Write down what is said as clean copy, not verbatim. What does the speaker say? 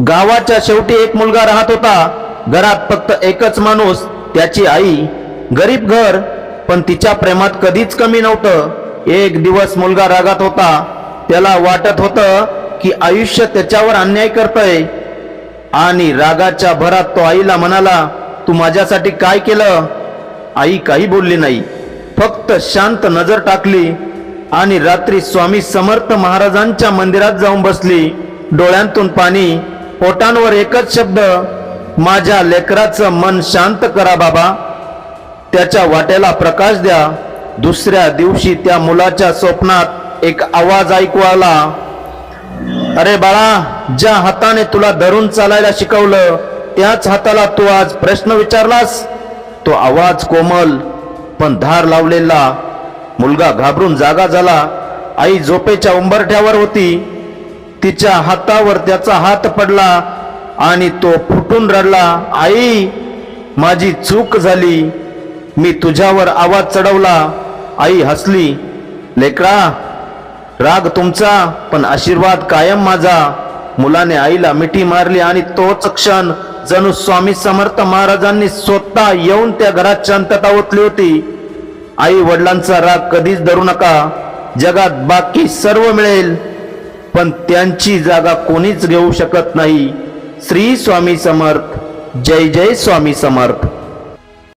गावाच्या शेवटी एक मुलगा राहत होता. घरात फक्त एकच माणूस, त्याची आई. गरीब घर, पण तिच्या प्रेमात कधीच कमी नव्हतं. एक दिवस मुलगा रागात होता. त्याला वाटत होतं की आयुष्य त्याच्यावर अन्याय करतंय आणि रागाच्या भरात तो आईला म्हणाला, तू माझ्यासाठी काय केलं? आई काही बोलली नाही, फक्त शांत नजर टाकली आणि रात्री स्वामी समर्थ महाराजांच्या मंदिरात जाऊन बसली. डोळ्यांतून पाणी, पोटांवर एकच शब्द, माझ्या लेकराचं मन शांत करा बाबा, त्याच्या वाट्याला प्रकाश द्या. दुसऱ्या दिवशी त्या मुलाच्या स्वप्नात एक आवाज ऐकू आला, अरे बाळा, ज्या हाताने तुला धरून चालायला शिकवलं त्याच हाताला तू आज प्रश्न विचारलास. तो आवाज कोमल पण धार लावलेला. मुलगा घाबरून जागा झाला. आई झोपेच्या उंबरठ्यावर होती. तिच्या हातावर त्याचा हात पडला आणि तो फुटून रडला, आई, माझी चूक झाली, मी तुझ्यावर आवाज चढवला. आई हसली, लेकरा, राग तुमचा पण आशीर्वाद कायम माझा. मुलाने आईला मिठी मारली आणि तोच क्षण जणू स्वामी समर्थ महाराजांनी स्वतः येऊन त्या घरात शांतता ओतली होती. आई वडिलांचा राग कधीच धरू नका. जगात बाकी सर्व मिळेल, पण त्यांची जागा कोणीच घेऊ शकत नाही. श्री स्वामी समर्थ. जय जय स्वामी समर्थ.